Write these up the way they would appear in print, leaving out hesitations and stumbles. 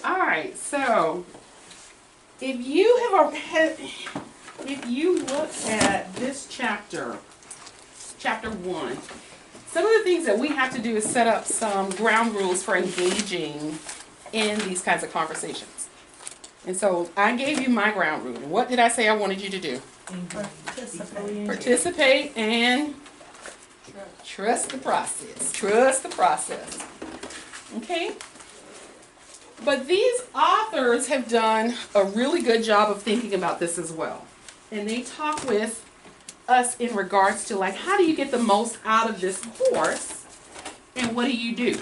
All right, so if you look at this chapter 1, some of the things that we have to do is set up some ground rules for engaging in these kinds of conversations. And so I gave you my ground rule. What did I say I wanted you to do? Participate and trust the process. Trust the process. Okay? But these authors have done a really good job of thinking about this as well. And they talk with us in regards to, like, how do you get the most out of this course and what do you do?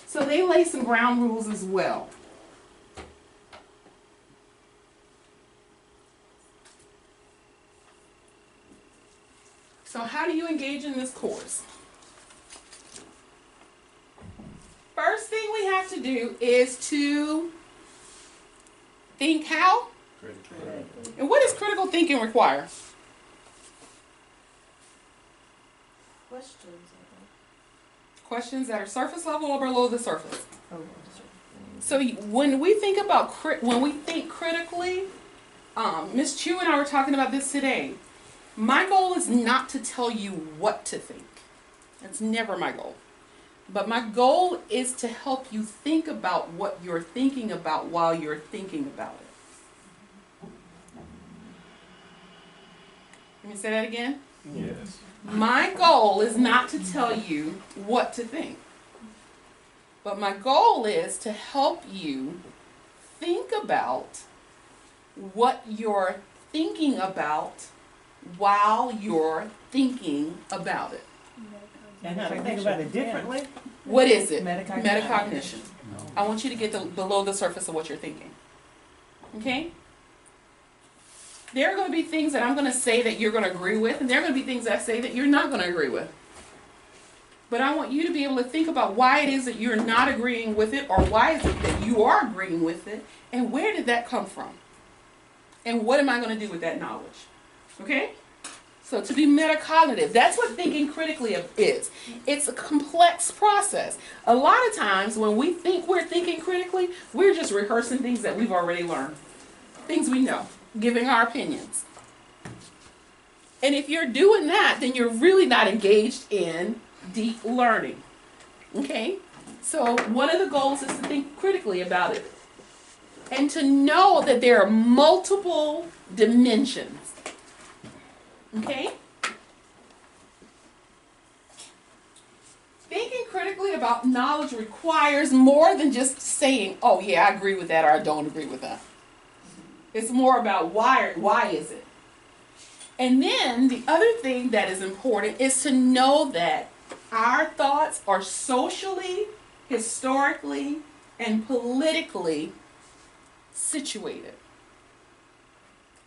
So they lay some ground rules as well. So how do you engage in this course? First thing we have to do is to think how? Critically. And what does critical thinking require? Questions that are surface level or below the surface. So when we think about critically, Ms. Chu and I were talking about this today. My goal is not to tell you what to think. That's never my goal. But my goal is to help you think about what you're thinking about while you're thinking about it. Let me say that again. Yes. My goal is not to tell you what to think. But my goal is to help you think about what you're thinking about while you're thinking about it. And how to think about it differently. What is it? Metacognition. Metacognition. I want you to get below the surface of what you're thinking. Okay? There are going to be things that I'm going to say that you're going to agree with, and there are going to be things I say that you're not going to agree with. But I want you to be able to think about why it is that you're not agreeing with it, or why is it that you are agreeing with it, and where did that come from? And what am I going to do with that knowledge? Okay? So to be metacognitive, that's what thinking critically is. It's a complex process. A lot of times when we think we're thinking critically, we're just rehearsing things that we've already learned. Things we know, giving our opinions. And if you're doing that, then you're really not engaged in deep learning. Okay? So one of the goals is to think critically about it. And to know that there are multiple dimensions. Okay? Thinking critically about knowledge requires more than just saying, oh yeah, I agree with that or I don't agree with that. It's more about why is it? And then the other thing that is important is to know that our thoughts are socially, historically, and politically situated.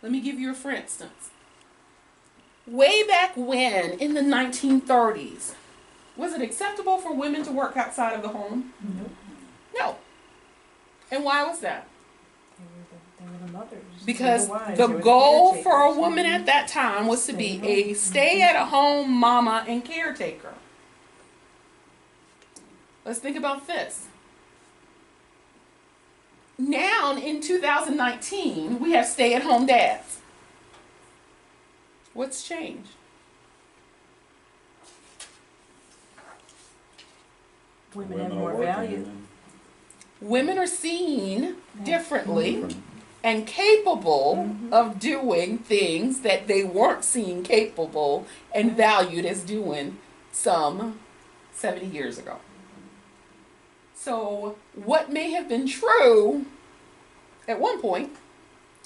Let me give you a for instance. Way back when, in the 1930s, was it acceptable for women to work outside of the home? No. And why was that? They were the mothers. Because wives. the They were goal caretakers. for a woman at that time was to be a stay-at-home mama and caretaker. Let's think about this. Now, in 2019, we have stay-at-home dads. What's changed? Women have more value. Women are seen differently and capable of doing things that they weren't seen capable and valued as doing some 70 years ago. So what may have been true at one point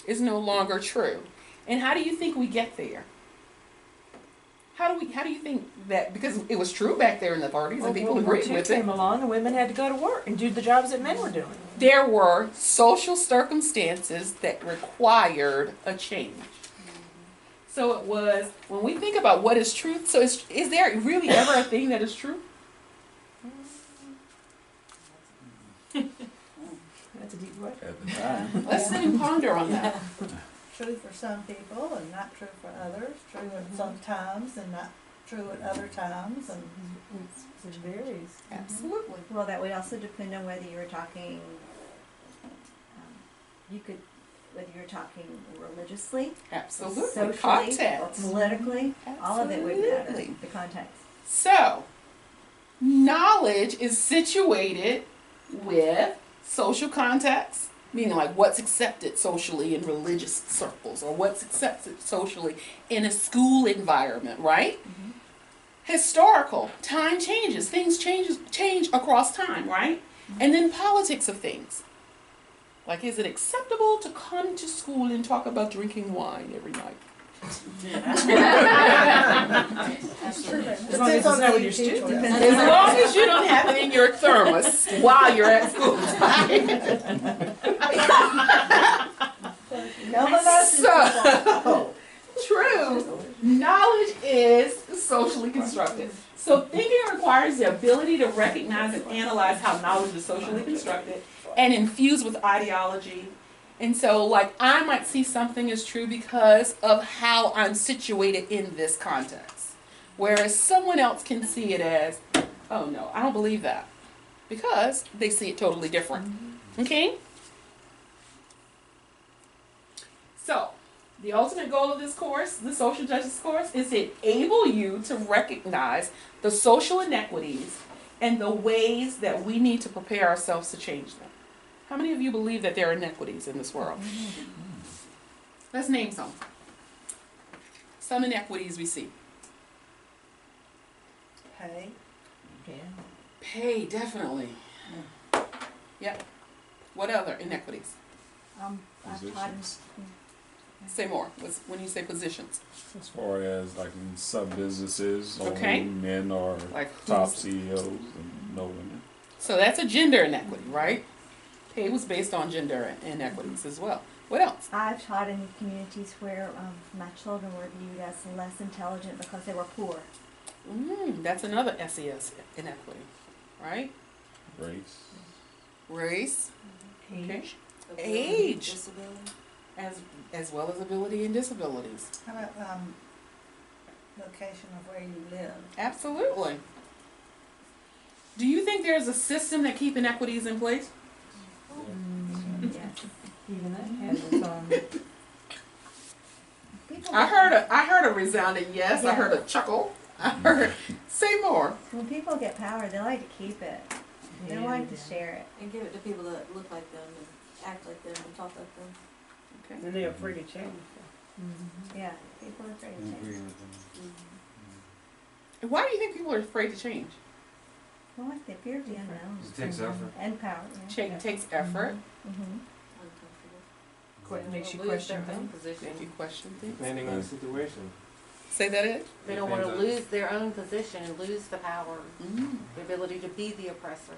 is no longer true. And how do you think we get there? How do you think that, because it was true back there in the 30s and people agreed with it. Came along and women had to go to work and do the jobs that men were doing. There were social circumstances that required a change. So it was, when we think about what is truth, so is there really ever a thing that is true? That's a deep question. Let's sit and ponder on that. True for some people and not true for others. True at some times and not true at other times, and It varies. Absolutely. Well, that would also depend on whether you were talking, you could, whether you're talking religiously, Absolutely. socially, or Context. politically. All of it would matter, Absolutely. the context. So, knowledge is situated with social context, meaning like what's accepted socially in religious circles or what's accepted socially in a school environment, right? Mhm. Historical, time changes, things change across time, right? And then politics of things. Like, is it acceptable to come to school and talk about drinking wine every night? As long as it's not with your students. As long as you don't have it in your thermos while you're at school. no one knows. So, true. Knowledge is socially constructed. So thinking requires the ability to recognize and analyze how knowledge is socially constructed and infused with ideology. And so, like, I might see something as true because of how I'm situated in this context. Whereas someone else can see it as, oh no, I don't believe that. Because they see it totally different. Okay? So, the ultimate goal of this course, the social justice course, is to enable you to recognize the social inequities and the ways that we need to prepare ourselves to change them. How many of you believe that there are inequities in this world? Let's name some. Some inequities we see. Pay. Yeah. Pay, definitely. Yep. What other inequities? I've taught Say more. When you say positions. As far as like in sub businesses, Okay. only men are Like top who's- CEOs and no women. So that's a gender inequity, right? Pay was based on gender inequities as well. What else? I've taught in communities where my children were viewed as less intelligent because they were poor. That's another SES inequity, right? Race. Race, okay. Age. Age. Disability. as well as ability and disabilities. How about, location of where you live? Absolutely. Do you think there's a system that keeps inequities in place? Yes. Even that has its own. People I heard a resounding yes. I Yeah. heard a chuckle. I heard. Say more. When people get power, they like to keep it. They don't like to share it. And give it to people that look like them and act like them and talk like them. Okay. And they're free to change. Yeah, people are afraid to change. Why do you think people are afraid to change? Well, like the fear of the unknown It takes effort. and power. Yeah. Takes effort. Mm-hmm. Uncomfortable. Makes you Lose question their own things. position. Make you question things. Depending on the situation. Say that it. They don't want to Depends on- lose their own position and lose the power, Mm. the ability to be the oppressor.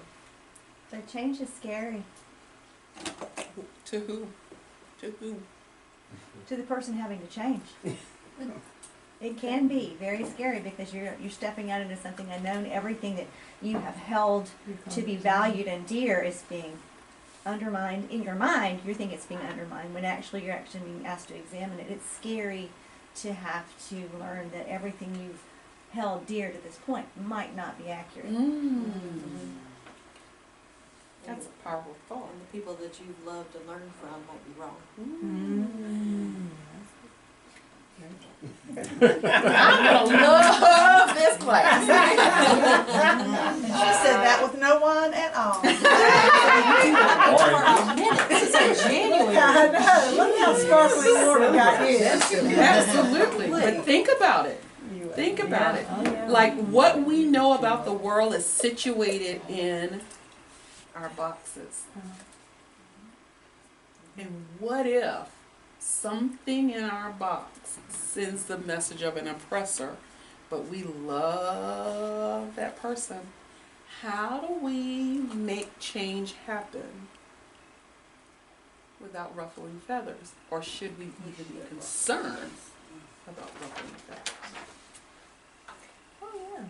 So change is scary To who? To who? to the person having to change. It can be very scary because you're stepping out into something unknown. Everything that you have held to be valued and dear is being undermined. In your mind, you think it's being undermined when actually you're actually being asked to examine it. It's scary to have to learn that everything you've held dear to this point might not be accurate. That's a powerful thought. And the people that you've loved and learned from might be wrong. I'm gonna love this class. She said that with no one at all. I know, look how sparkly water got here. Absolutely. But think about it. Think about it. Oh, yeah. Like, what we know about the world is situated in our boxes. And what if something in our box sends the message of an oppressor, but we love that person? How do we make change happen without ruffling feathers? Or should we even be concerned about ruffling feathers? Oh, yeah.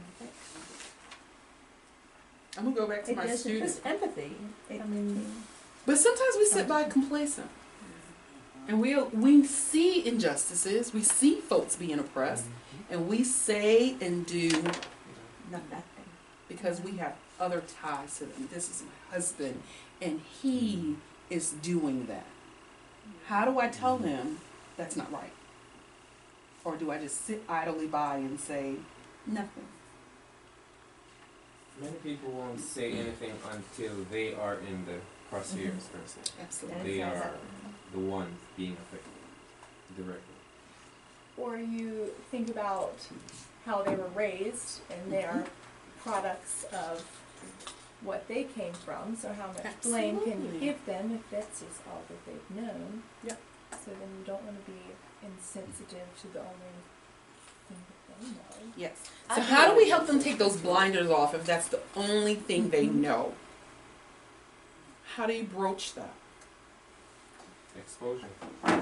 I'm gonna go back to It my does- students. It's empathy. I mean, But sometimes we sit by complacent. And we see injustices, we see folks being oppressed, and we say and do Nothing. because we have other ties to them. This is my husband, and he is doing that. How do I tell him that's not right? Or do I just sit idly by and say nothing? Many people won't say anything until they are in the crosshairs, per se. Absolutely. They are the ones being affected directly. Or you think about how they were raised and they are products of what they came from, so how much blame can you Absolutely. give them if that's just all that they've known? Yep. So then you don't want to be insensitive to the only thing that they know. Yes. So how do we help them take those blinders off if that's the only thing they know? How do you broach that? Exposure. I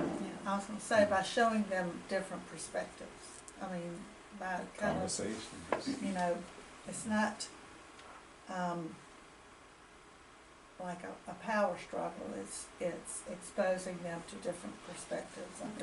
was gonna say, by showing them different perspectives. I mean, by kind of, Conversations. you know, it's not, like a power struggle, it's exposing them to different perspectives, I think.